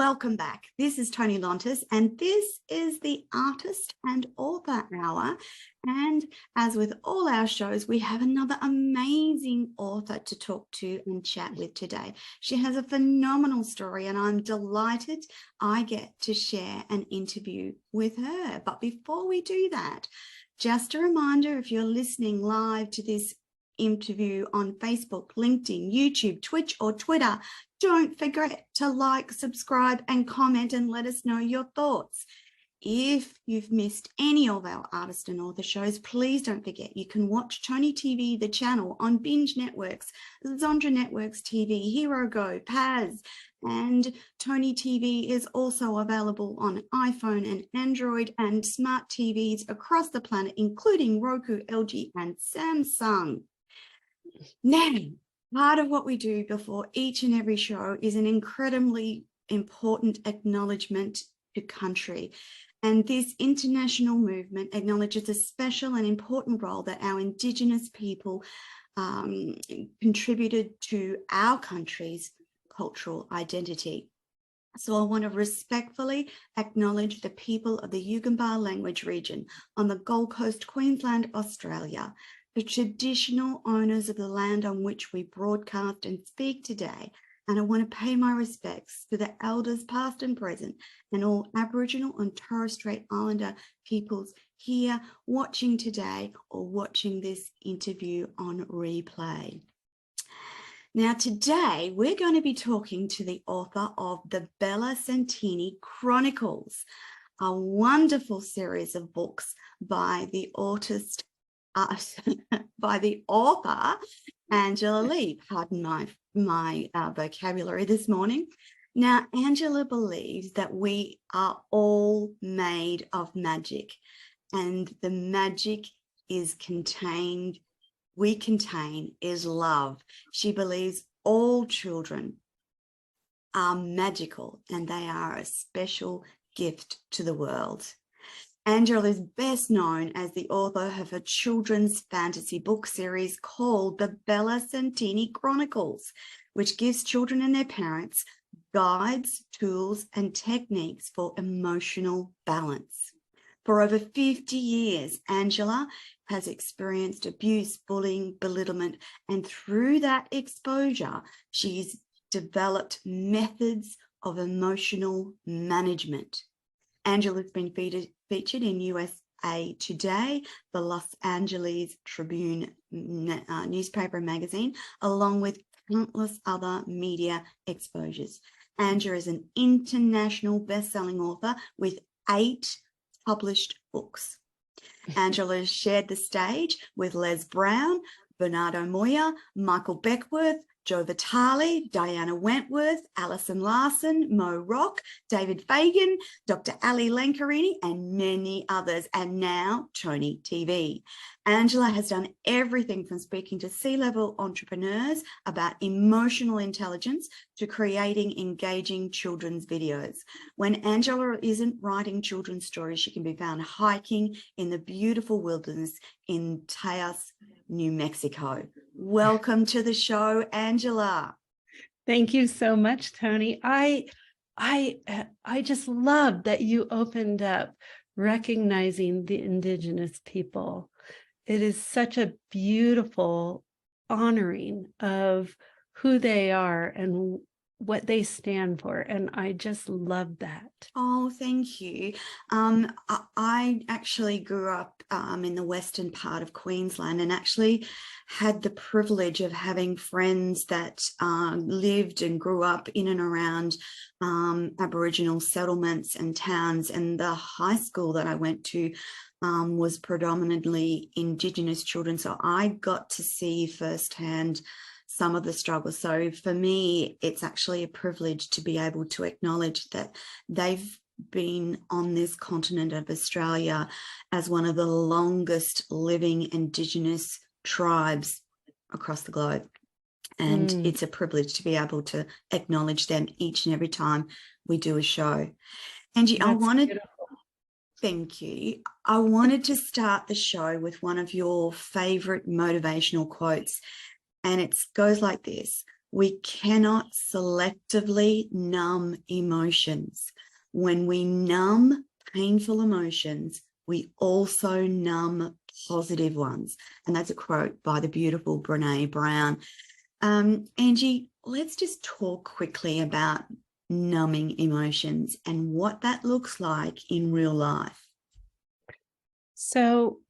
welcome back. This is Toni Lontis, and this is the Artist and Author Hour. And as with all our shows, we have another amazing author to talk to and chat with today. She has a phenomenal story, and I'm delighted I get to share an interview with her. But before we do that, just a reminder, if you're listening live to this interview on Facebook, LinkedIn, YouTube, Twitch, or Twitter, don't forget to like, subscribe, and comment and let us know your thoughts. If you've missed any of our artist and author shows, please don't forget you can watch Toni TV, the channel, on Binge Networks, Zondra Networks TV, Hero Go, Paz, and Toni TV is also available on iPhone and Android and smart TVs across the planet, including Roku, LG, and Samsung. Now, part of what we do before each and every show is an incredibly important acknowledgement to country. And this international movement acknowledges a special and important role that our Indigenous people contributed to our country's cultural identity. So I want to respectfully acknowledge the people of the Yugambeh language region on the Gold Coast, Queensland, Australia, the traditional owners of the land on which we broadcast and speak today. And I want to pay my respects to the elders past and present and all Aboriginal and Torres Strait Islander peoples here watching today or watching this interview on replay. Now, today we're going to be talking to the author of the Bella Santini Chronicles, a wonderful series of books by the author Angela Legh. Pardon my vocabulary this morning. Now, Angela believes that we are all made of magic, and the magic we contain is love. She believes all children are magical and they are a special gift to the world. Angela is best known as the author of a children's fantasy book series called the Bella Santini Chronicles, which gives children and their parents guides, tools, and techniques for emotional balance. For over 50 years, Angela has experienced abuse, bullying, belittlement, and through that exposure, she's developed methods of emotional management. Angela's been featured in USA Today, the Los Angeles Tribune newspaper and magazine, along with countless other media exposures. Angela is an international best-selling author with 8 published books. Angela has shared the stage with Les Brown, Bernardo Moya, Michael Beckwith, Joe Vitale, Diana Wentworth, Alison Larsen, Moe Rock, David Fagan, Dr. Ali Lankerani, and many others, and now Toni TV. Angela has done everything from speaking to C-level entrepreneurs about emotional intelligence to creating engaging children's videos. When Angela isn't writing children's stories, she can be found hiking in the beautiful wilderness in Taos, New Mexico. Welcome to the show, Angela. Thank you so much, Toni. I just love that you opened up recognizing the Indigenous people. It is such a beautiful honoring of who they are and what they stand for, and I just love that. Oh, thank you. I actually grew up in the western part of Queensland and actually had the privilege of having friends that lived and grew up in and around Aboriginal settlements and towns, and the high school that I went to was predominantly Indigenous children, so I got to see firsthand some of the struggles. So for me, it's actually a privilege to be able to acknowledge that they've been on this continent of Australia as one of the longest living Indigenous tribes across the globe. And it's a privilege to be able to acknowledge them each and every time we do a show. Angie, thank you. I wanted to start the show with one of your favorite motivational quotes. And it goes like this: We cannot selectively numb emotions. When we numb painful emotions, we also numb positive ones. And that's a quote by the beautiful Brené Brown. Angie, let's just talk quickly about numbing emotions and what that looks like in real life. So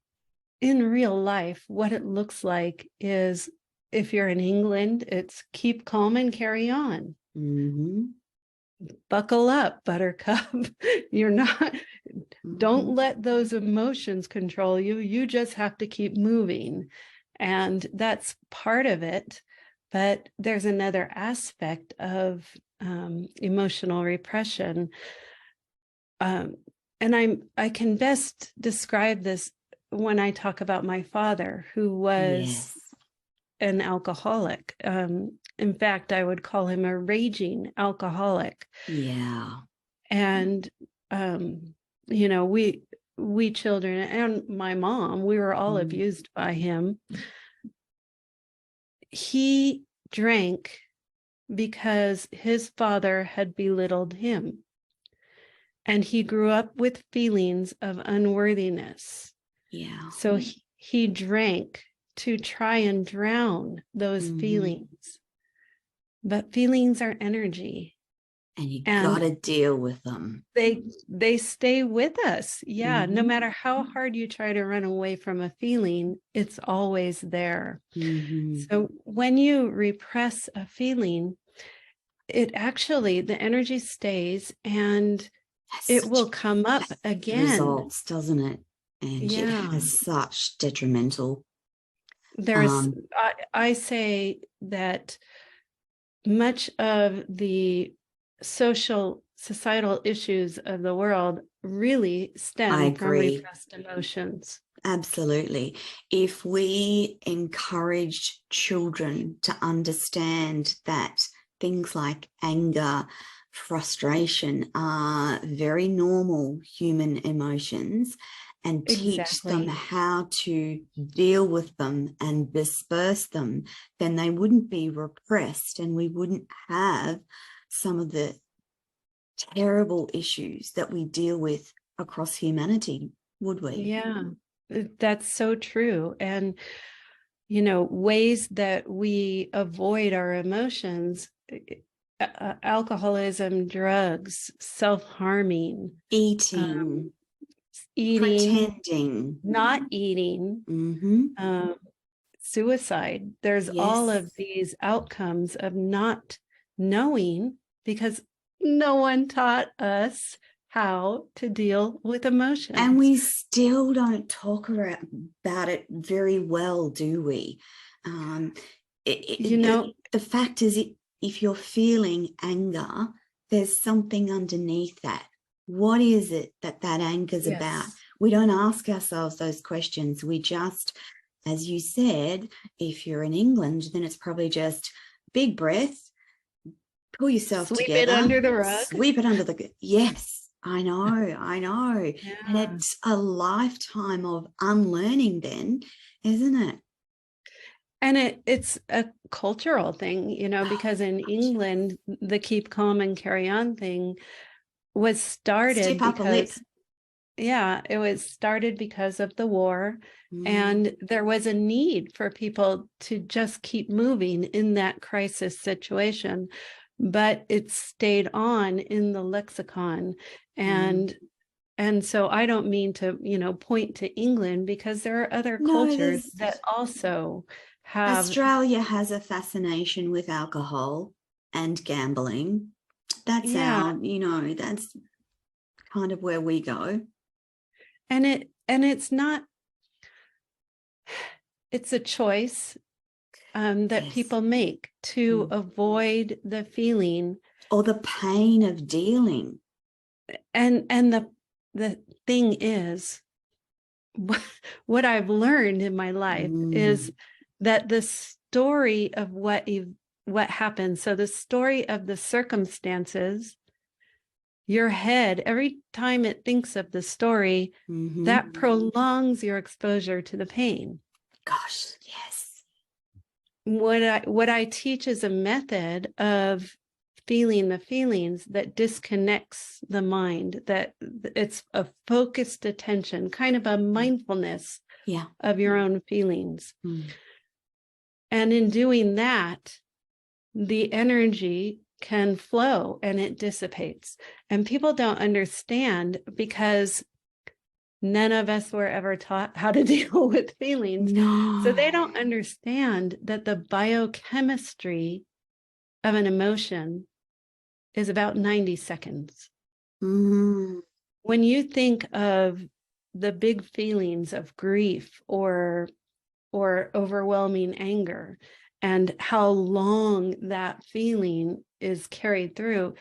in real life, what it looks like is, if you're in England, it's keep calm and carry on. Mm-hmm. Buckle up, buttercup. You're not, don't let those emotions control you. You just have to keep moving. And that's part of it. But there's another aspect of emotional repression. And I can best describe this when I talk about my father, who was an alcoholic. In fact, I would call him a raging alcoholic. Yeah. And, you know, we children and my mom, we were all abused by him. He drank because his father had belittled him. And he grew up with feelings of unworthiness. Yeah. So he drank to try and drown those feelings. But feelings are energy. And you got to deal with them. They stay with us. Yeah. No matter how hard you try to run away from a feeling, it's always there. So when you repress a feeling, it actually, the energy stays and it will come up again. Results, doesn't it? And it has such detrimental. I say that much of the societal issues of the world really stem from repressed emotions. Absolutely. If we encouraged children to understand that things like anger, frustration are very normal human emotions, and teach them how to deal with them and disperse them, then they wouldn't be repressed and we wouldn't have some of the terrible issues that we deal with across humanity, would we? Yeah, that's so true. And, you know, ways that we avoid our emotions, alcoholism, drugs, self-harming, eating, pretending, not eating, suicide. There's all of these outcomes of not knowing, because no one taught us how to deal with emotions. And we still don't talk about it very well, do we? The fact is, if you're feeling anger, there's something underneath that. What is it that anger's about? We don't ask ourselves those questions. We just, as you said, if you're in England, then it's probably just big breath, pull yourself together. Sweep it under the rug. Sweep it under the... Yes, I know. Yeah. And it's a lifetime of unlearning then, isn't it? And it's a cultural thing, you know, because in England, the keep calm and carry on thing was started because... Yeah, it was started because of the war, and there was a need for people to just keep moving in that crisis situation, but it stayed on in the lexicon. And so I don't mean to, you know, point to England, because there are other cultures that also have... Australia has a fascination with alcohol and gambling. That's our, you know, that's kind of where we go. And it's not, it's a choice that people make to avoid the feeling or the pain of dealing. And the thing is, what I've learned in my life is that the story of what happened, so the story of the circumstances, your head, every time it thinks of the story, that prolongs your exposure to the pain. Gosh, yes. what I teach is a method of feeling the feelings that disconnects the mind, that it's a focused attention, kind of a mindfulness of your own feelings. And in doing that, the energy can flow and it dissipates. And people don't understand, because none of us were ever taught how to deal with feelings. So they don't understand that the biochemistry of an emotion is about 90 seconds. When you think of the big feelings of grief or overwhelming anger, and how long that feeling is carried through,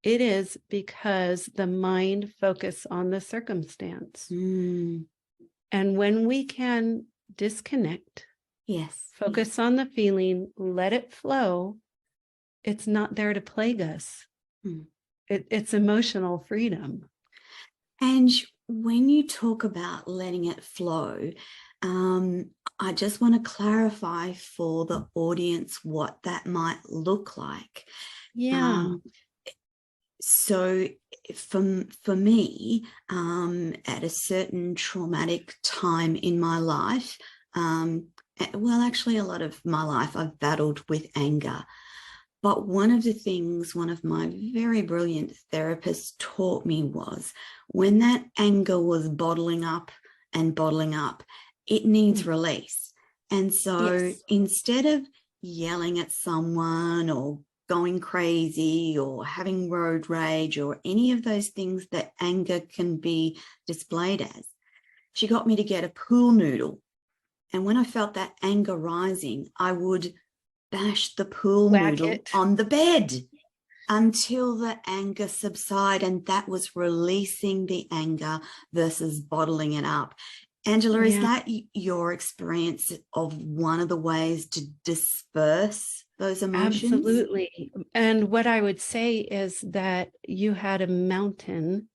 it is because the mind focuses on the circumstance. And when we can disconnect, focus on the feeling, let it flow, it's not there to plague us. It's emotional freedom. And when you talk about letting it flow, I just want to clarify for the audience what that might look like. So for me, at a certain traumatic time in my life, well, actually a lot of my life I've battled with anger. But one of the things one of my very brilliant therapists taught me was, when that anger was bottling up, it needs release. And so instead of yelling at someone or going crazy or having road rage or any of those things that anger can be displayed as, she got me to get a pool noodle. And when I felt that anger rising, I would bash the pool noodle on the bed until the anger subsided, and that was releasing the anger versus bottling it up. Angela, is that your experience of one of the ways to disperse those emotions? Absolutely. And what I would say is that you had a mountain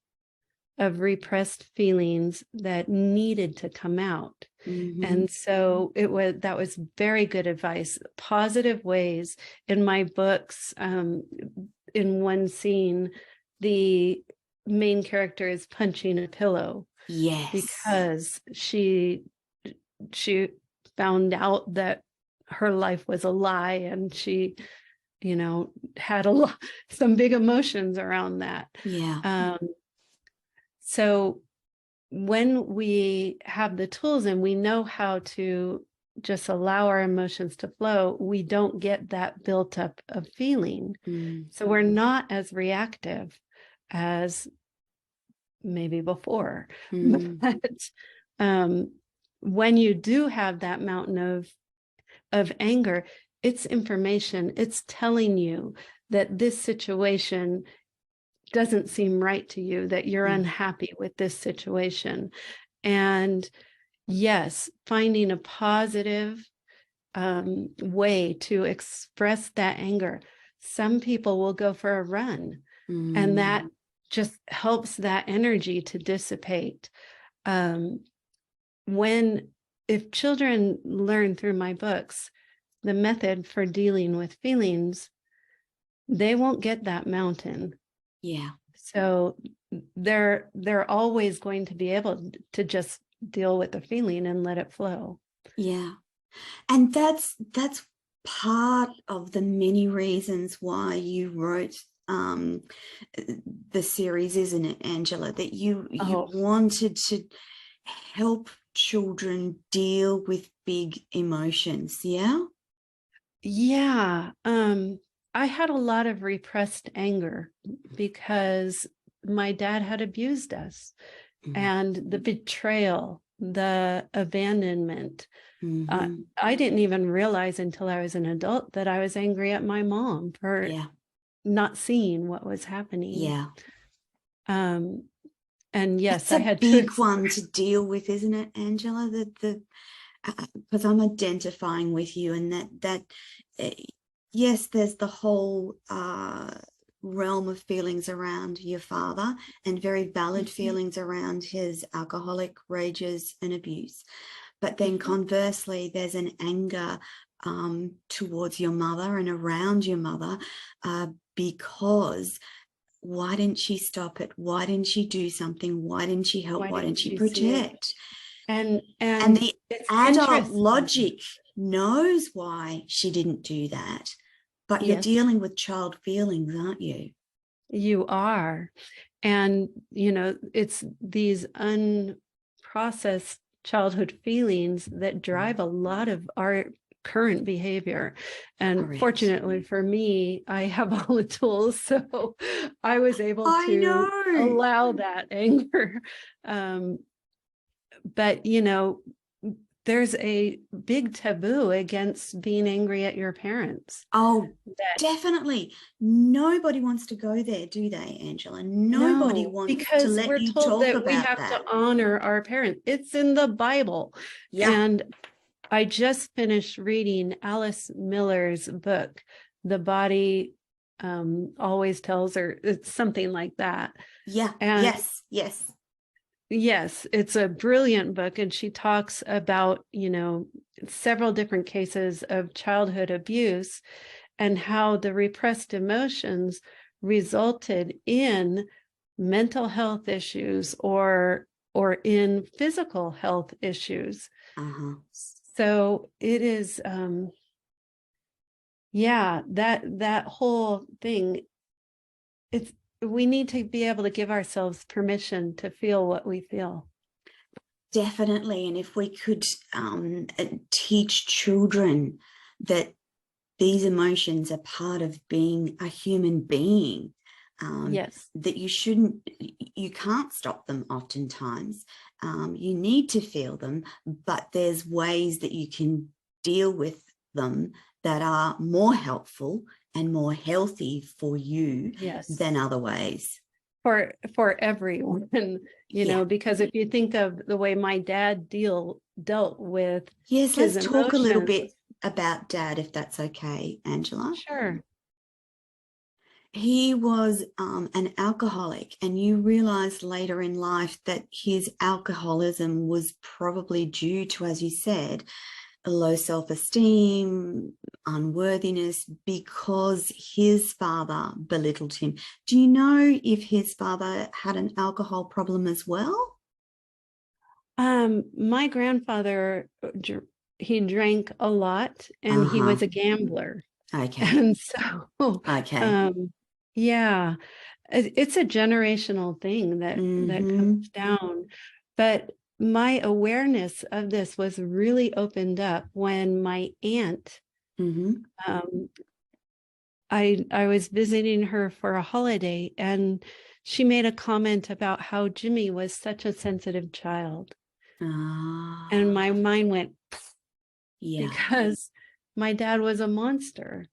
of repressed feelings that needed to come out. And so that was very good advice. Positive ways. In my books, in one scene, the main character is punching a pillow. Because she found out that her life was a lie, and she, had some big emotions around that. So when we have the tools and we know how to just allow our emotions to flow, we don't get that built up of feeling. So we're not as reactive as maybe before. But when you do have that mountain of anger, it's information. It's telling you that this situation doesn't seem right to you, that you're unhappy with this situation. And yes, finding a positive way to express that anger. Some people will go for a run, and that just helps that energy to dissipate. If children learn through my books the method for dealing with feelings, they won't get that mountain. So they're always going to be able to just deal with the feeling and let it flow. And that's part of the many reasons why you wrote the series, isn't it, Angela? That you wanted to help children deal with big emotions. I had a lot of repressed anger because my dad had abused us, and the betrayal, the abandonment. I didn't even realize until I was an adult that I was angry at my mom for not seeing what was happening. And yes, it's a big one to deal with, isn't it, Angela? Because I'm identifying with you, and that yes, there's the whole realm of feelings around your father, and very valid feelings around his alcoholic rages and abuse. But then conversely, there's an anger towards your mother and around your mother, because why didn't she stop it? Why didn't she do something? Why didn't she help? Why didn't she protect? And the adult logic knows why she didn't do that, but you're dealing with child feelings, aren't you? You are. And, you know, it's these unprocessed childhood feelings that drive a lot of our current behavior. And Correct. Fortunately for me, I have all the tools, so I was able to allow that anger. But, you know, there's a big taboo against being angry at your parents. Oh, definitely. Nobody wants to go there, do they, Angela? Nobody wants to let you talk about that. We have to honor our parents. It's in the Bible. Yeah. And I just finished reading Alice Miller's book, The Body Always Tells, or it's something like that. Yeah. And yes. Yes, it's a brilliant book, and she talks about, you know, several different cases of childhood abuse and how the repressed emotions resulted in mental health issues or in physical health issues. So it is, that whole thing, we need to be able to give ourselves permission to feel what we feel. Definitely. And if we could teach children that these emotions are part of being a human being, that you can't stop them oftentimes. You need to feel them, but there's ways that you can deal with them that are more helpful and more healthy for you than other ways. For everyone, you know, because if you think of the way my dad dealt with let's talk a little bit about Dad, if that's okay, Angela. Sure. He was an alcoholic, and you realized later in life that his alcoholism was probably due to, as you said, low self-esteem, unworthiness, because his father belittled him. Do you know if his father had an alcohol problem as well? My grandfather, he drank a lot, and he was a gambler. Okay. And so, it's a generational thing that comes down. But my awareness of this was really opened up when my aunt, I was visiting her for a holiday, and she made a comment about how Jimmy was such a sensitive child. And my mind went, because my dad was a monster.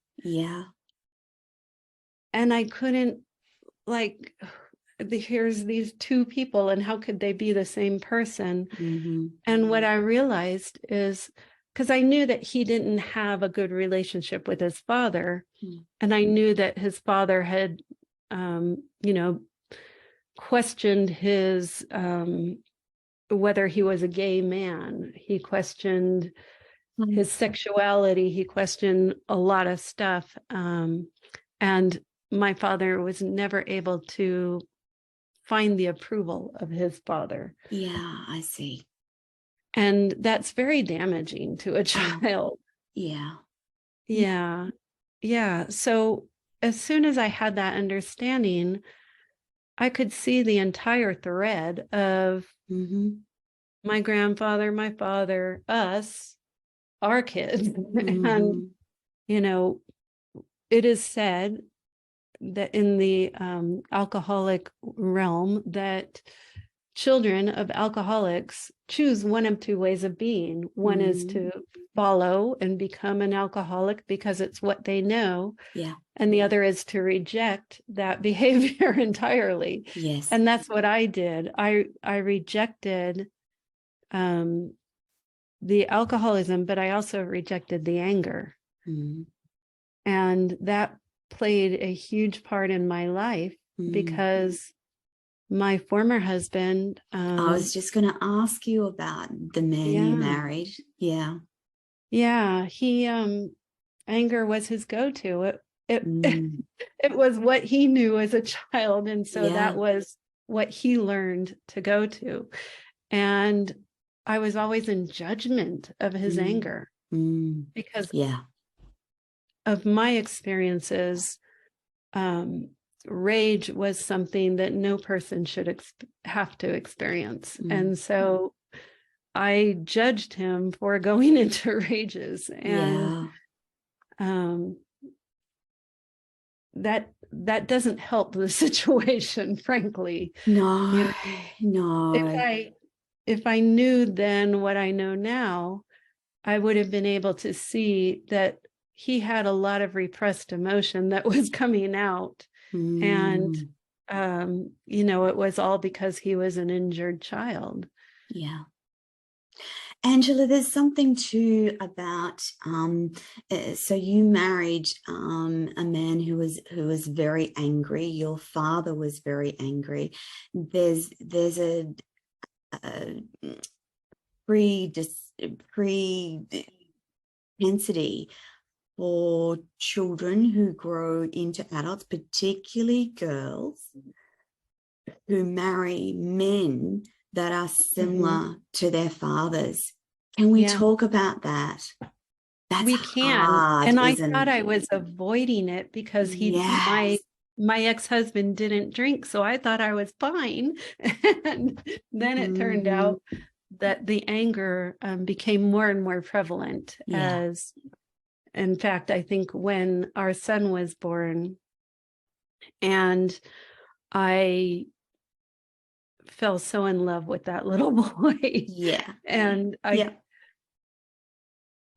And I couldn't, here's these two people, and how could they be the same person? And what I realized is, because I knew that he didn't have a good relationship with his father, and I knew that his father had, questioned his, whether he was a gay man. He questioned his sexuality. He questioned a lot of stuff. And my father was never able to find the approval of his father. Yeah, I see. And that's very damaging to a child. Yeah. So as soon as I had that understanding, I could see the entire thread of my grandfather, my father, us, our kids. And, you know, it is said that in the alcoholic realm that children of alcoholics choose one of two ways of being. One is to follow and become an alcoholic because it's what they know. And the other is to reject that behavior entirely. And that's what I did. I rejected the alcoholism, but I also rejected the anger. And that played a huge part in my life because my former husband, I was just going to ask you about the man you married. Yeah, he anger was his go-to. It Mm. it was what he knew as a child, and so that Yeah. was what he learned to go to. And I was always in judgment of his Mm. anger Mm. because Yeah. of my experiences. Rage was something that no person should have to experience. Mm. And so I judged him for going into rages, and Yeah. um, that doesn't help the situation, frankly. You No, know, if no. I knew then what I know now, I would have been able to see that he had a lot of repressed emotion that was coming out. And Mm. it was all because he was an injured child. Yeah. Angela, there's something too about so you married a man who was very angry. Your father was very angry. There's a propensity for children who grow into adults, particularly girls, who marry men that are similar to their fathers. Can we Yeah, talk about that? That's we can. hard, And I isn't thought it? I was avoiding it because Yes. my ex-husband didn't drink, so I thought I was fine. And then it turned Mm-hmm. out that the anger became more and more prevalent. Yeah. As in fact, I think when our son was born and I fell so in love with that little boy, Yeah. and Yeah.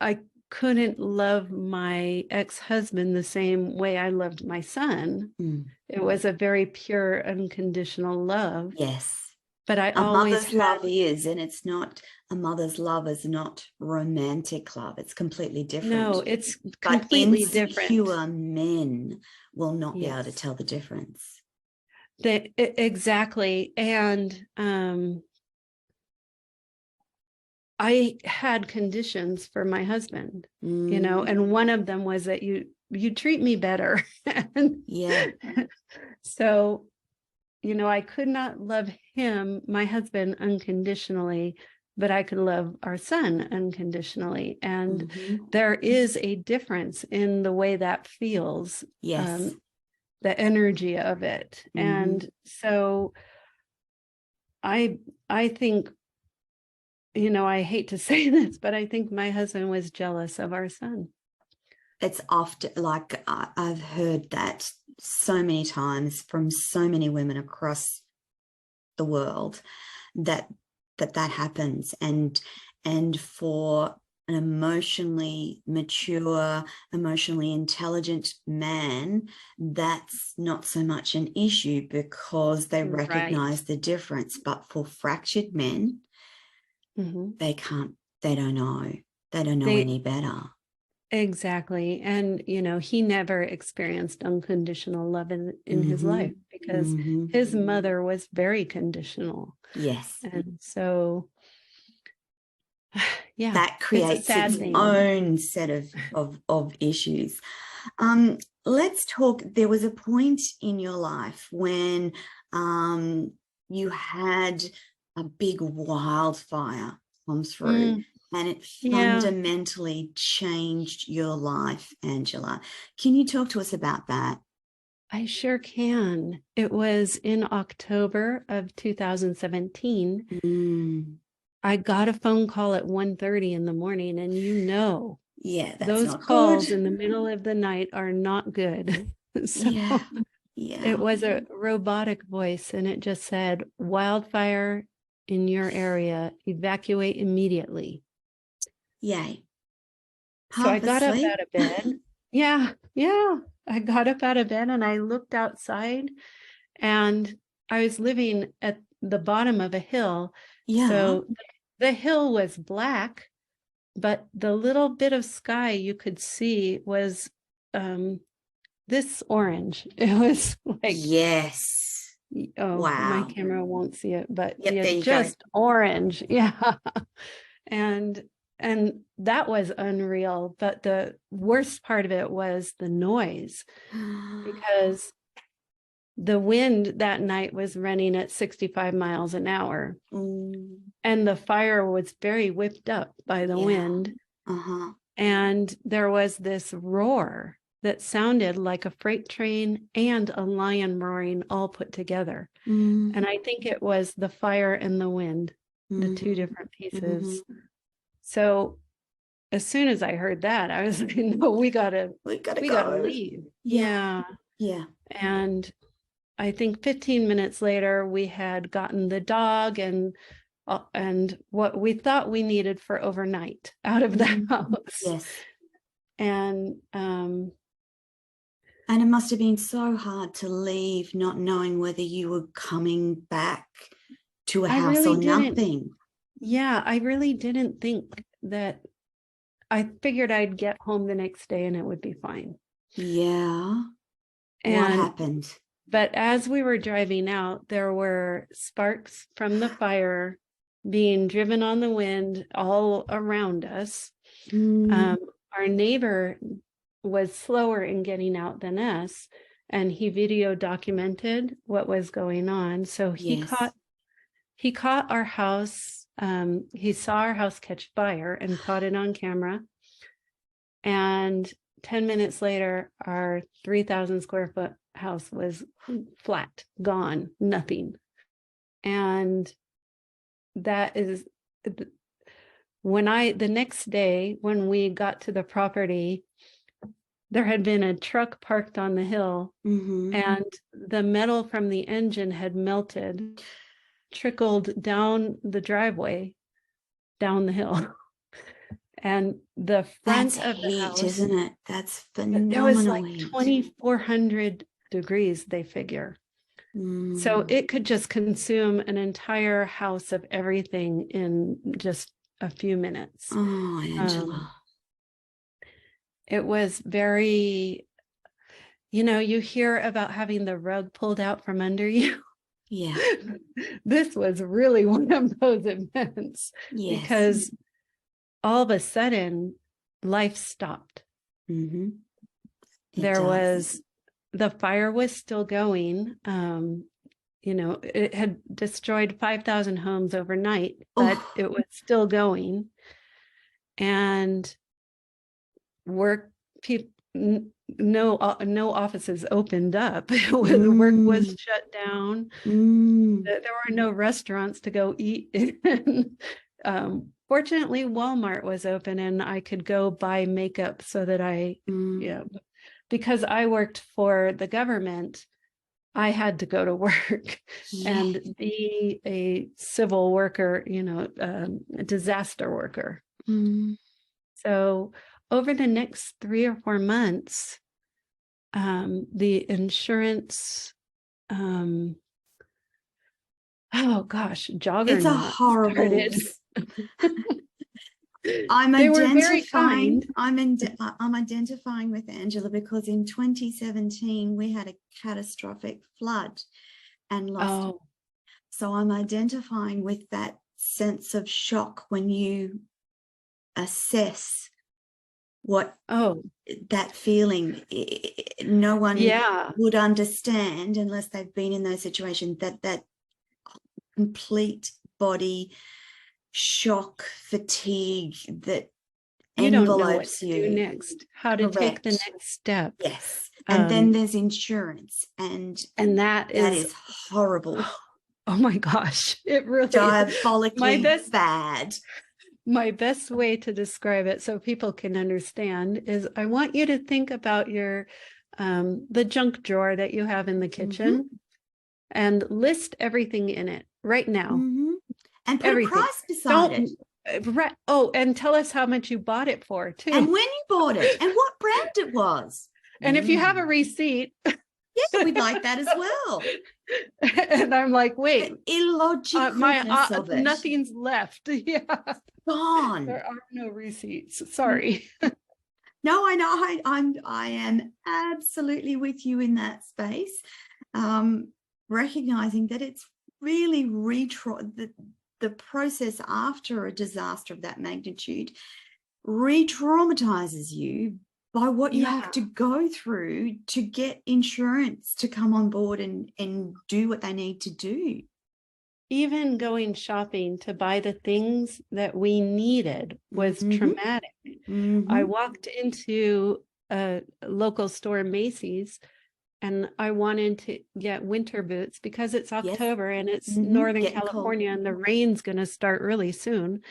I couldn't love my ex-husband the same way I loved my son. Mm. It was a very pure, unconditional love. Yes. But I A always mother's had, love is, and it's not, a mother's love is not romantic love. It's completely different. no, it's But completely different. insecure men will not be able to Yes, tell the difference. exactly. And I had conditions for my husband, Mm. and one of them was that you treat me better. And Yeah. so, I could not love him, my husband, unconditionally, but I could love our son unconditionally. And Mm-hmm. there is a difference in the way that feels, Yes. the energy of it. Mm-hmm. And so I think, I hate to say this, but I think my husband was jealous of our son. It's often like I've heard that so many times from so many women across the world that happens, and for an emotionally mature, emotionally intelligent man, that's not so much an issue because they Right. recognize the difference. But for fractured men, Mm-hmm. they don't know. They don't know any better. Exactly. And, he never experienced unconditional love in his Mm-hmm. life because Mm-hmm. his mother was very conditional. Yes. And so, yeah, That it's a creates sad its thing. own set of issues. Let's talk. There was a point in your life when you had a big wildfire come through, and it Yeah, fundamentally changed your life, Angela. Can you talk to us about that? I sure can. It was in October of 2017. Mm. I got a phone call at 1:30 in the morning, and Yeah, that's those not good. calls in the middle of the night are not good. So Yeah, it yeah. was a robotic voice, and it just said, "Wildfire in your area, evacuate immediately." Yay. So I Half got up asleep. out of bed. Yeah, yeah. I got up out of bed and I looked outside, and I was living at the bottom of a hill. Yeah. So the hill was black, but the little bit of sky you could see was this orange. It was like, Yes. oh, my Wow. camera won't see it, but Yep, yeah, there you go. just orange. Yeah. And and that was unreal. But the worst part of it was the noise, because the wind that night was running at 65 miles an hour. And the fire was very whipped up by the wind. And there was this roar that sounded like a freight train and a lion roaring all put together. And I think it was the fire and the wind, the two different pieces. So as soon as I heard that, I was like, no, we gotta leave. Yeah. And I think 15 minutes later, we had gotten the dog and what we thought we needed for overnight out of the house. And it must have been so hard to leave, not knowing whether you were coming back to a house or nothing. Yeah, I really didn't think that. I figured I'd get home the next day and it would be fine. Yeah. And what happened? But as we were driving out, there were sparks from the fire being driven on the wind all around us. Our neighbor was slower in getting out than us, and he video documented what was going on. So he caught our house. He saw our house catch fire and caught it on camera. And 10 minutes later, our 3,000 square foot house was flat, gone, nothing. And that is the next day when we got to the property, there had been a truck parked on the hill, and the metal from the engine had melted, trickled down the driveway, down the hill. And the front of the house, isn't it? That's phenomenal. There was like 2,400 degrees, they figure. So it could just consume an entire house of everything in just a few minutes. Oh, Angela. It was very, you hear about having the rug pulled out from under you. Yeah. This was really one of those events. Yes. Because all of a sudden, life stopped. The fire was still going. It had destroyed 5,000 homes overnight, but it was still going. And no offices opened up. Work was shut down. There were no restaurants to go eat in. Fortunately, Walmart was open and I could go buy makeup so that because I worked for the government, I had to go to work and be a civil worker, a disaster worker. So over the next 3 or 4 months, the insurance, juggernaut. It's a horrible. I'm identifying with Angela because in 2017 we had a catastrophic flood and lost. So I'm identifying with that sense of shock when you assess what that feeling. No one would understand unless they've been in those situations, that complete body shock, fatigue that you don't know what envelopes to you do next, how to take the next step. Yes. And then there's insurance, and that is horrible. Oh my gosh, it really diabolically bad. My best way to describe it so people can understand is I want you to think about your the junk drawer that you have in the kitchen and list everything in it right now. And put a price beside it. Right. Oh, and tell us how much you bought it for too. And when you bought it and what brand it was. And if you have a receipt. Yeah, we'd like that as well. And I'm like, wait. The illogicalness of it. Nothing's left. Yeah. Gone. There are no receipts. Sorry. No, I know. I am absolutely with you in that space. Recognizing that it's really the process after a disaster of that magnitude re-traumatizes you by what you have to go through to get insurance to come on board and do what they need to do. Even going shopping to buy the things that we needed was traumatic. I walked into a local store, Macy's, and I wanted to get winter boots because it's October and it's Northern California and the rain's going to start really soon.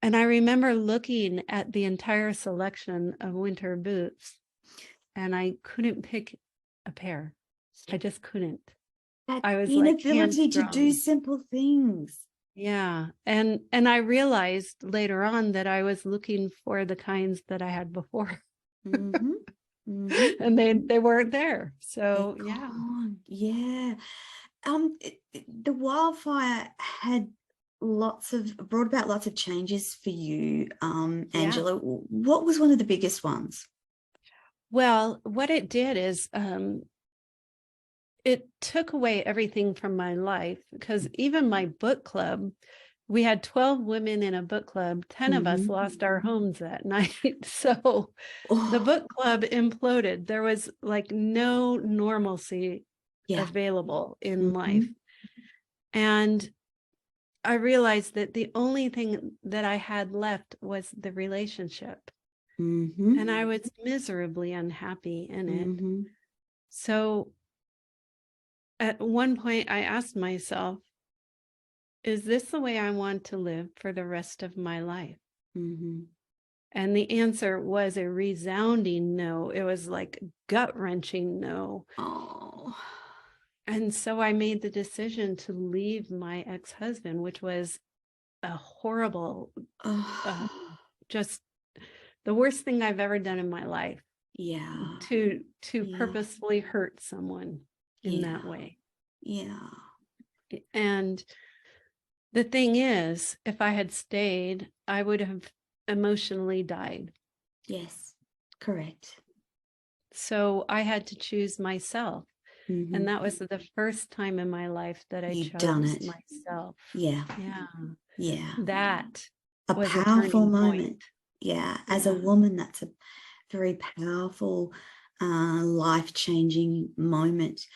And I remember looking at the entire selection of winter boots and I couldn't pick a pair. I just couldn't. That I was inability like to do simple things. Yeah. And I realized later on that I was looking for the kinds that I had before. And they weren't there. So yeah. The wildfire had brought about lots of changes for you, Angela. What was one of the biggest ones? Well, what it did is it took away everything from my life, because even my book club, we had 12 women in a book club. 10 of us lost our homes that night. So the book club imploded. There was like no normalcy available in life. And I realized that the only thing that I had left was the relationship. And I was miserably unhappy in it. So at one point I asked myself, is this the way I want to live for the rest of my life? And the answer was a resounding no. It was like gut-wrenching no. And so I made the decision to leave my ex-husband, which was a horrible, just the worst thing I've ever done in my life. To purposefully hurt someone in that way. And the thing is, if I had stayed, I would have emotionally died. Yes, correct. So I had to choose myself. And that was the first time in my life that I chose myself. That was a powerful moment. Point. As a woman, that's a very powerful, life-changing moment.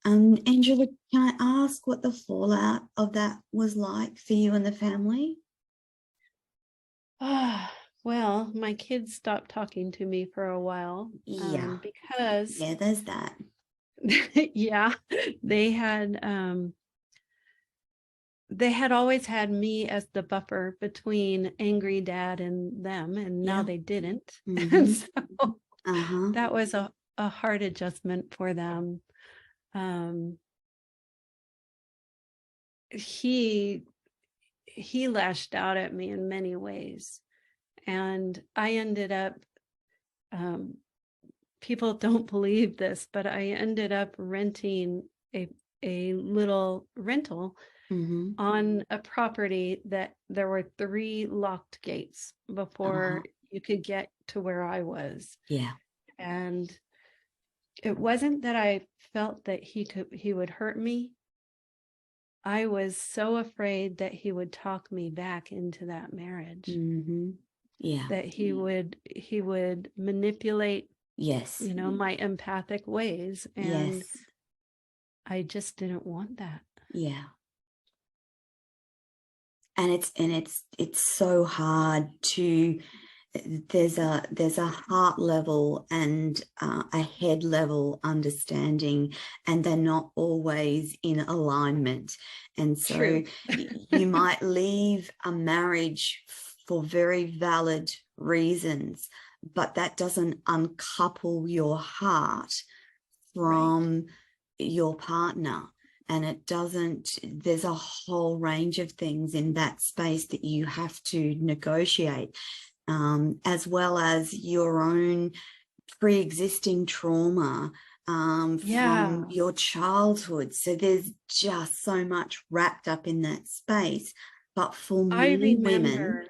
Angela, can I ask what the fallout of that was like for you and the family? Well, my kids stopped talking to me for a while. Because there's that. They had always had me as the buffer between angry dad and them, and now they didn't. So that was a hard adjustment for them. He lashed out at me in many ways, and I ended up, people don't believe this, but I ended up renting a little rental on a property that there were 3 locked gates before you could get to where I was. And it wasn't that I felt that he would hurt me. I was so afraid that he would talk me back into that marriage. That he would manipulate my empathic ways, and I just didn't want that. And it's so hard to, there's a heart level and a head level understanding, and they're not always in alignment. And so you might leave a marriage for very valid reasons, but that doesn't uncouple your heart from your partner. And it doesn't, there's a whole range of things in that space that you have to negotiate, as well as your own pre-existing trauma from your childhood. So there's just so much wrapped up in that space. But for many women,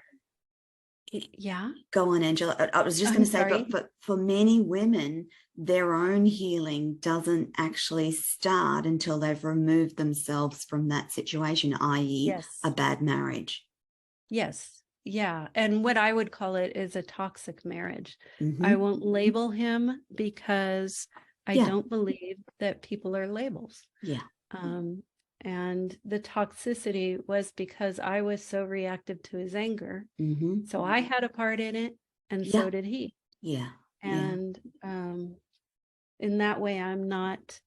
Yeah. Go on, Angela. I was just I'm going to say, sorry. but for many women, their own healing doesn't actually start until they've removed themselves from that situation, i.e., Yes. a bad marriage. Yes. Yeah. And what I would call it is a toxic marriage. Mm-hmm. I won't label him because I Yeah. don't believe that people are labels. Yeah. And the toxicity was because I was so reactive to his anger. Mm-hmm. So I had a part in it, and so did he. Yeah. And in that way, I'm not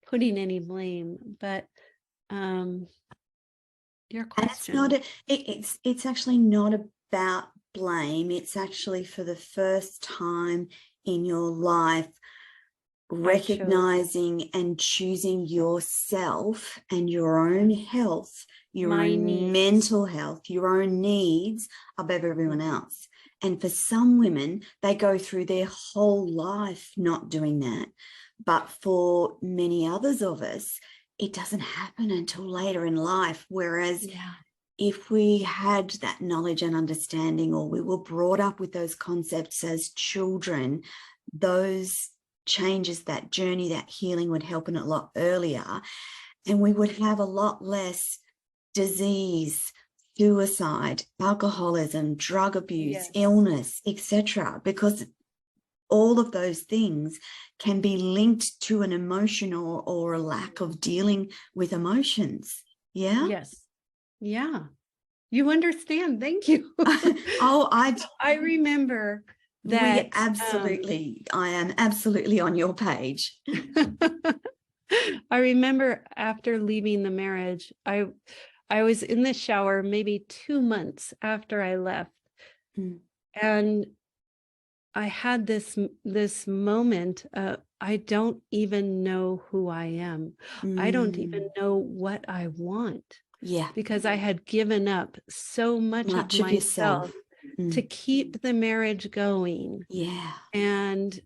putting any blame, but your question. And it's actually not about blame. It's actually for the first time in your life, recognizing and choosing yourself and your own health, your own mental health, your own needs above everyone else. And for some women, they go through their whole life not doing that. But for many others of us, it doesn't happen until later in life. Whereas if we had that knowledge and understanding, or we were brought up with those concepts as children, those changes, that journey, that healing would happen a lot earlier, and we would have a lot less disease, suicide, alcoholism, drug abuse, illness, etc., because all of those things can be linked to an emotion or a lack of dealing with emotions. Yes. Yeah. You understand. Thank you. I remember that. I am absolutely on your page. I remember after leaving the marriage, I was in the shower maybe 2 months after I left. And I had this moment, I don't even know who I am. I don't even know what I want. Yeah. Because I had given up so much of myself to keep the marriage going. Yeah. And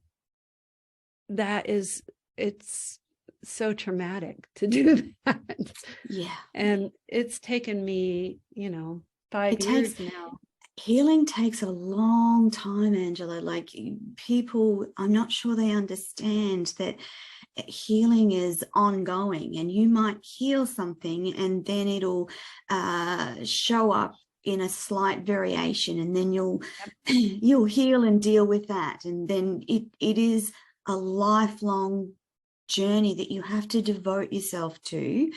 it's so traumatic to do that. Yeah. And it's taken me, 5 years now. Healing takes a long time, Angela. Like, people, I'm not sure they understand that healing is ongoing, and you might heal something and then it'll show up in a slight variation, and then you'll heal and deal with that. And then it is a lifelong journey that you have to devote yourself to,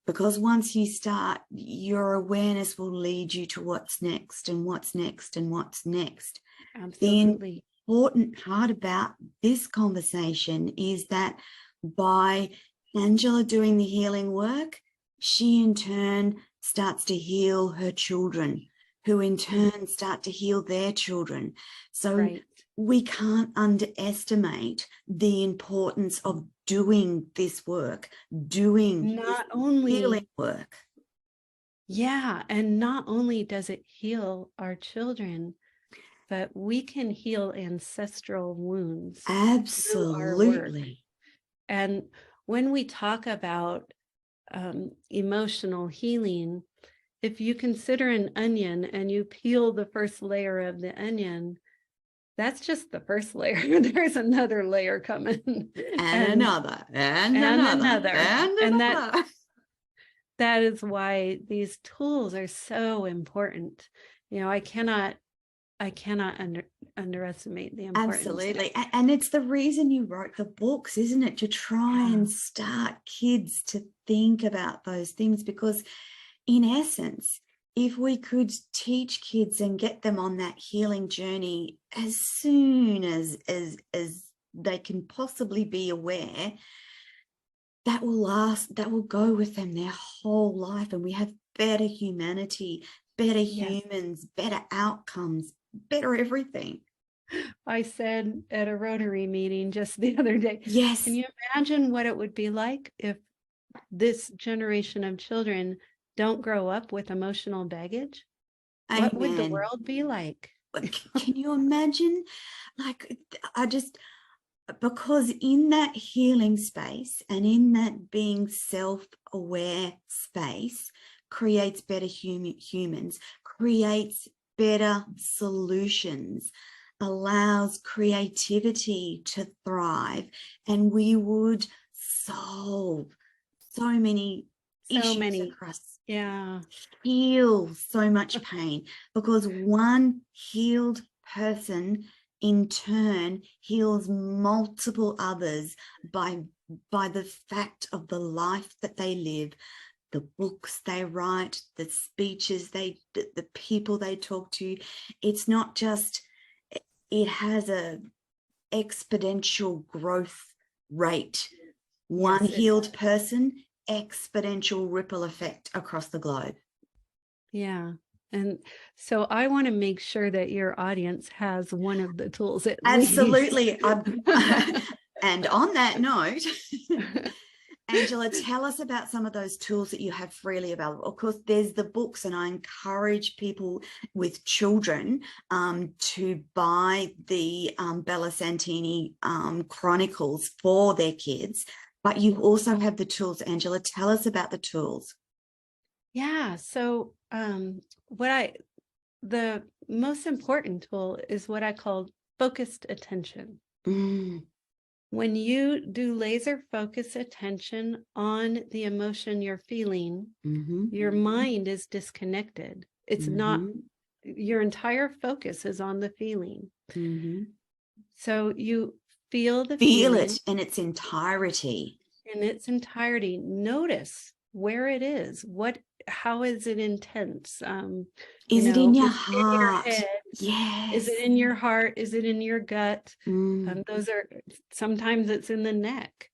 because once you start, your awareness will lead you to what's next and what's next and what's next. Absolutely. The important part about this conversation is that by Angela doing the healing work, she in turn starts to heal her children, who in turn start to heal their children. So we can't underestimate the importance of doing this work, doing not only healing work. Yeah, and not only does it heal our children, but we can heal ancestral wounds. Absolutely. And when we talk about emotional healing, if you consider an onion and you peel the first layer of the onion, that's just the first layer. There's another layer coming. And another. That is why these tools are so important. I cannot underestimate the importance. Absolutely. And it's the reason you wrote the books, isn't it? To try and start kids to think about those things, because in essence, if we could teach kids and get them on that healing journey as soon as they can possibly be aware, that will go with them their whole life, and we have better humanity, better humans, better outcomes, better everything. I said at a Rotary meeting just the other day, can you imagine what it would be like if this generation of children don't grow up with emotional baggage? Amen. What would the world be like? Can you imagine? Because in that healing space and in that being self-aware space creates better humans, creates better solutions, allows creativity to thrive, and we would solve so many issues across, heal so much pain, because one healed person in turn heals multiple others by the fact of the life that they live, the books they write, the speeches the people they talk to. It's not just, it has a exponential growth rate. One healed person, exponential ripple effect across the globe. Yeah. And so I want to make sure that your audience has one of the tools at Absolutely. least. And on that note, Angela, tell us about some of those tools that you have freely available. Of course, there's the books, and I encourage people with children to buy the Bella Santini Chronicles for their kids. But you also have the tools. Angela, tell us about the tools. Yeah. So the most important tool is what I call focused attention. When you do laser focus attention on the emotion you're feeling, your mind is disconnected. It's not, your entire focus is on the feeling. So you feel the feeling. Feel it in its entirety. In its entirety. Notice where it is. How is it intense? Is it in your heart? In your head? Yes. Is it in your heart? Is it in your gut? Those are, sometimes it's in the neck.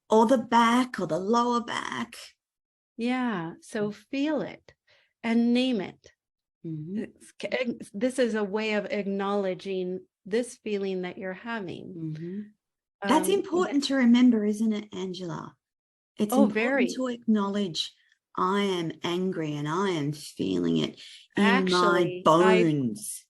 Or the back, or the lower back. Yeah. So feel it and name it. This is a way of acknowledging this feeling that you're having. That's important to remember, isn't it, Angela? It's important to acknowledge, I am angry and I am feeling it in my bones.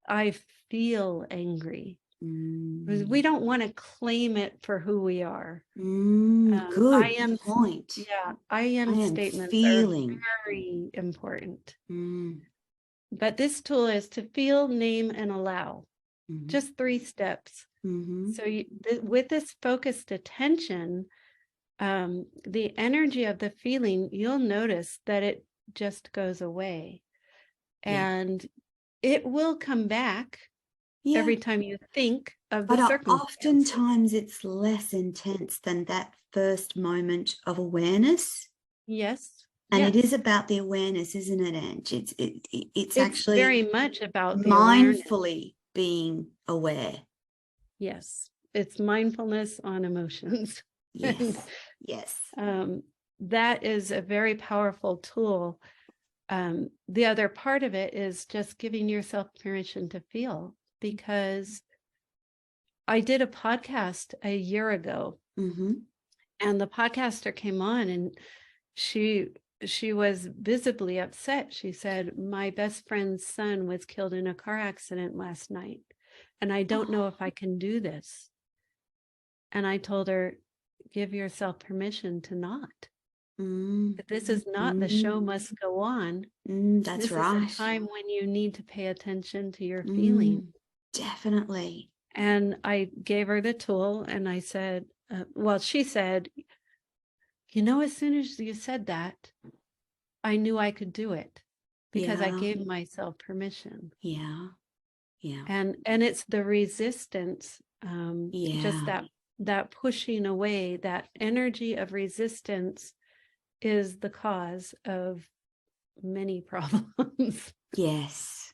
I feel angry. Because we don't want to claim it for who we are. Good I am point. Yeah, I am statements feeling. are very important. But this tool is to feel, name, and allow. Just 3 steps. So with this focused attention, the energy of the feeling, you'll notice that it just goes away. And it will come back every time you think of the circumstance. Oftentimes it's less intense than that first moment of awareness. Yes. And it is about the awareness, isn't it, Ange? It's actually very much about mindfully being aware. Yes. It's mindfulness on emotions. Yes. Yes. That is a very powerful tool. The other part of it is just giving yourself permission to feel, because I did a podcast a year ago, and the podcaster came on, and she was visibly upset. She said, my best friend's son was killed in a car accident last night, and I don't know if I can do this. And I told her, give yourself permission to not. This is not the show must go on. That's this right. is a time when you need to pay attention to your feeling. Definitely. And I gave her the tool, and I said, she said, as soon as you said that, I knew I could do it, because I gave myself permission. Yeah. And it's the resistance, just that pushing away, that energy of resistance is the cause of many problems. Yes.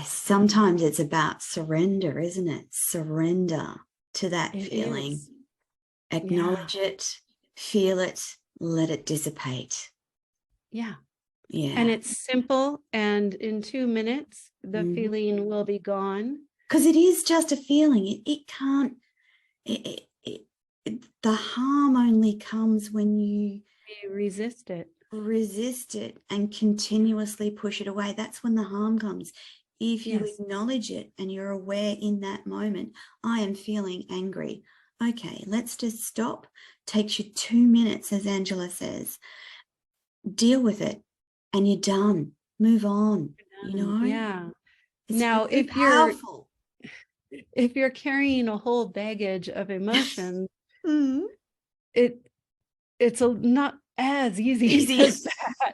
Sometimes it's about surrender, isn't it? Surrender to that feeling. Acknowledge it, feel it, let it dissipate. Yeah. And it's simple, and in 2 minutes, the feeling will be gone. Because it is just a feeling. It can't, the harm only comes when you resist it and continuously push it away. That's when the harm comes. If you acknowledge it and you're aware in that moment, I am feeling angry. Okay, let's just stop. Takes you 2 minutes, as Angela says. Deal with it, and you're done. Move on. Yeah. It's Now, very powerful. if you're carrying a whole baggage of emotions, Mm. it's not as easy as that.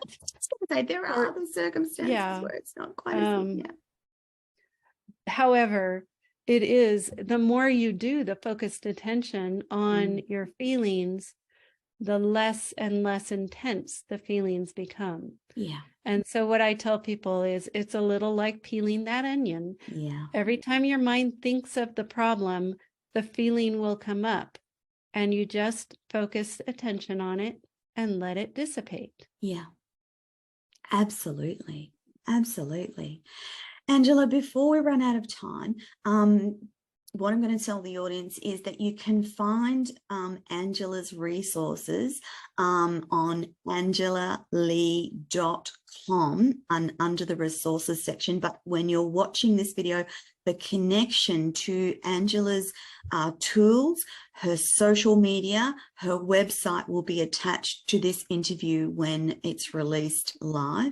Say, there are other circumstances where it's not quite as easy. Yeah. However, it is, the more you do the focused attention on your feelings, the less and less intense the feelings become. Yeah. And so what I tell people is, it's a little like peeling that onion. Yeah. Every time your mind thinks of the problem, the feeling will come up, and you just focus attention on it and let it dissipate. Yeah. Absolutely. Absolutely. Angela, before we run out of time, what I'm going to tell the audience is that you can find Angela's resources on angelalegh.com and under the resources section. But when you're watching this video, the connection to Angela's tools, her social media, her website will be attached to this interview when it's released live.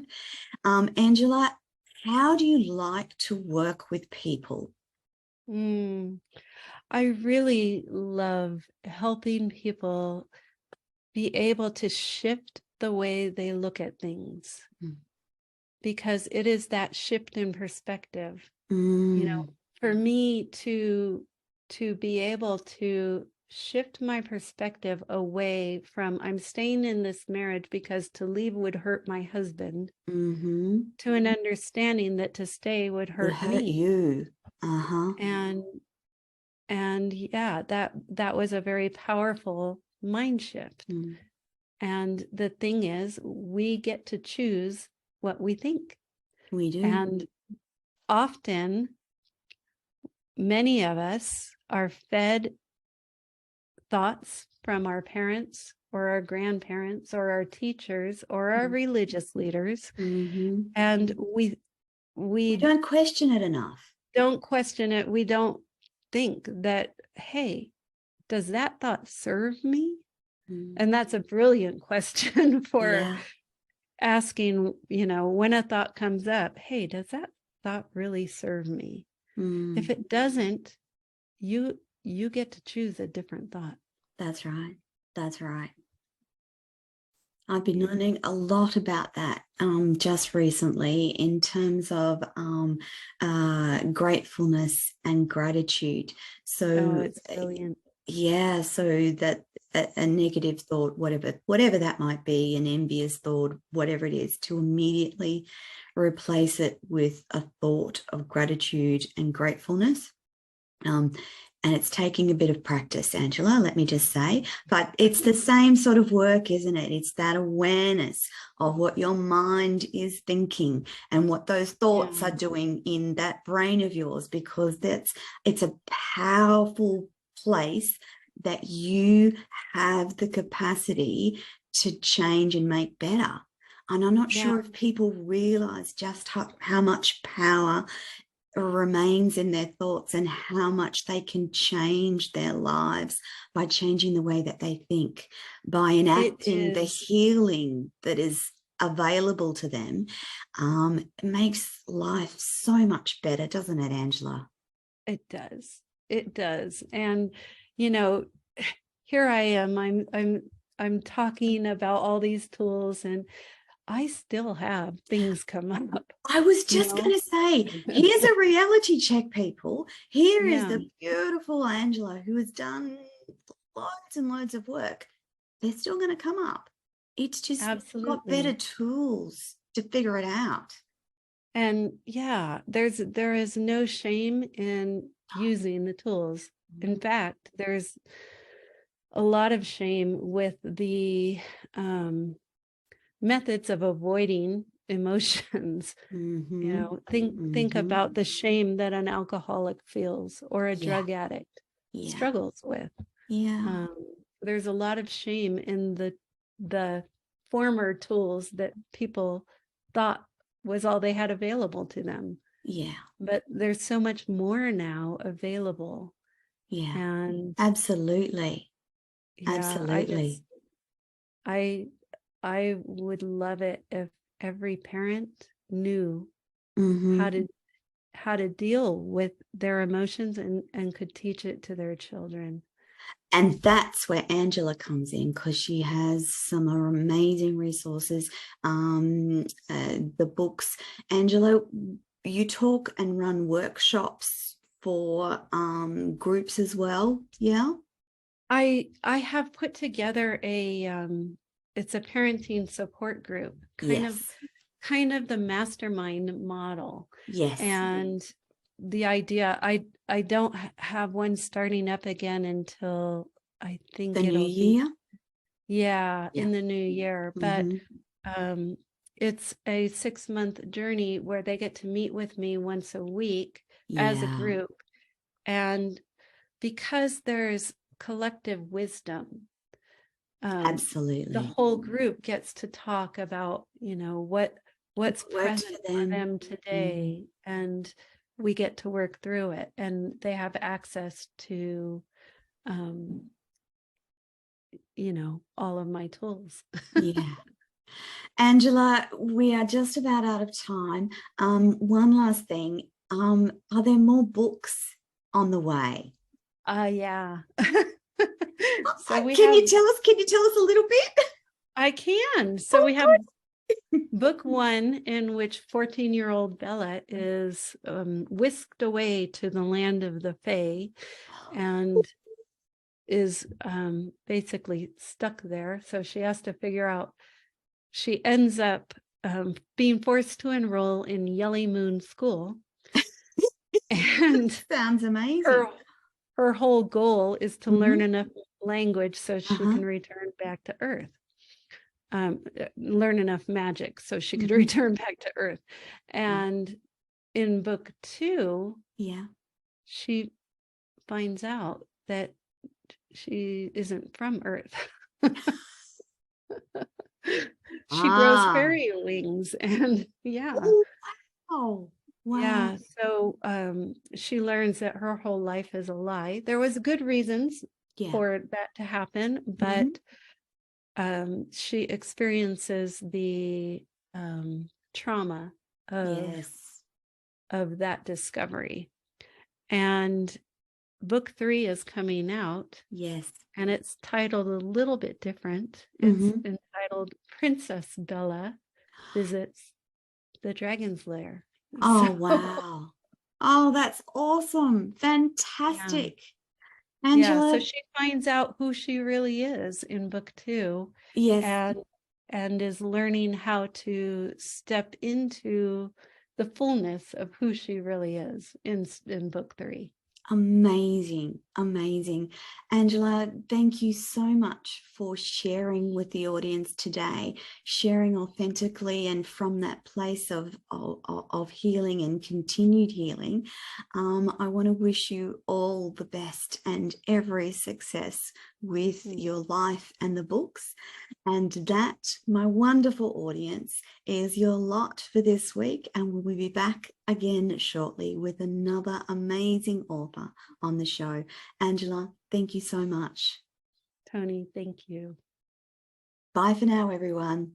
Angela, how do you like to work with people? I really love helping people be able to shift the way they look at things, because it is that shift in perspective. You know, for me to be able to shift my perspective away from, I'm staying in this marriage because to leave would hurt my husband, to an understanding that to stay would hurt me. You. And yeah, that was a very powerful mind shift. And the thing is, we get to choose what we think. We do. And often, many of us are fed thoughts from our parents or our grandparents or our teachers or our religious leaders. And we don't question it enough. Don't question it. We don't think that, hey, does that thought serve me? And that's a brilliant question for asking, you know, when a thought comes up, hey, does that thought really serve me? If it doesn't, you get to choose a different thought. That's right. That's right. I've been learning a lot about that just recently in terms of gratefulness and gratitude. So it's brilliant. Yeah, so that a negative thought, whatever that might be, an envious thought, whatever it is, to immediately replace it with a thought of gratitude and gratefulness. And it's taking a bit of practice, Angela, let me just say, but it's the same sort of work, isn't it? It's that awareness of what your mind is thinking and what those thoughts are doing in that brain of yours, because it's a powerful place that you have the capacity to change and make better. And I'm not sure if people realize just how much power remains in their thoughts and how much they can change their lives by changing the way that they think, by enacting the healing that is available to them. It makes life so much better, doesn't it, Angela? It does. It does. And, you know, here I am, I'm talking about all these tools, and I still have things come up. I was just going to say, here's a reality check, people. Here is the beautiful Angela who has done loads and loads of work. They're still going to come up. It's just got better tools to figure it out. And there is no shame in using the tools. In fact, there's a lot of shame with the methods of avoiding emotions. You know, think about the shame that an alcoholic feels or a drug addict struggles with. There's a lot of shame in the former tools that people thought was all they had available to them. But there's so much more now available. And absolutely. I would love it if every parent knew how how to deal with their emotions and could teach it to their children. And that's where Angela comes in, because she has some amazing resources, the books. Angela, you talk and run workshops for groups as well, yeah? I have put together it's a parenting support group, kind of the mastermind model. Yes. And the idea, I don't have one starting up again until I think the new year. Yeah, in the new year. But it's a 6-month journey where they get to meet with me once a week as a group. And because there's collective wisdom, absolutely, the whole group gets to talk about, what's present for them today, and we get to work through it, and they have access to all of my tools. Yeah. Angela, we are just about out of time. One last thing. Are there more books on the way? Yeah. So can you tell us a little bit? I can. So we have book 1, in which 14-year-old Bella is whisked away to the land of the Fae and is basically stuck there. So she has to figure out, she ends up being forced to enroll in Yelly Moon School. And sounds amazing. Her whole goal is to learn enough language so she can return back to Earth. Learn enough magic so she could return back to Earth. And in book 2, she finds out that she isn't from Earth. She grows fairy wings, and wow. Yeah, so she learns that her whole life is a lie. There was good reasons for that to happen, but she experiences the trauma of that discovery. And book 3 is coming out. And it's titled a little bit different. It's entitled Princess Bella Visits the Dragon's Lair. Oh, wow. Oh, that's awesome. Fantastic. Angela. So she finds out who she really is in book 2. And is learning how to step into the fullness of who she really is in book 3. Amazing. Angela, thank you so much for sharing with the audience today, sharing authentically and from that place of healing and continued healing. I want to wish you all the best and every success with your life and the books. And that, my wonderful audience, is your lot for this week. And we'll be back again shortly with another amazing author on the show. Angela, thank you so much. Tony, thank you. Bye for now, everyone.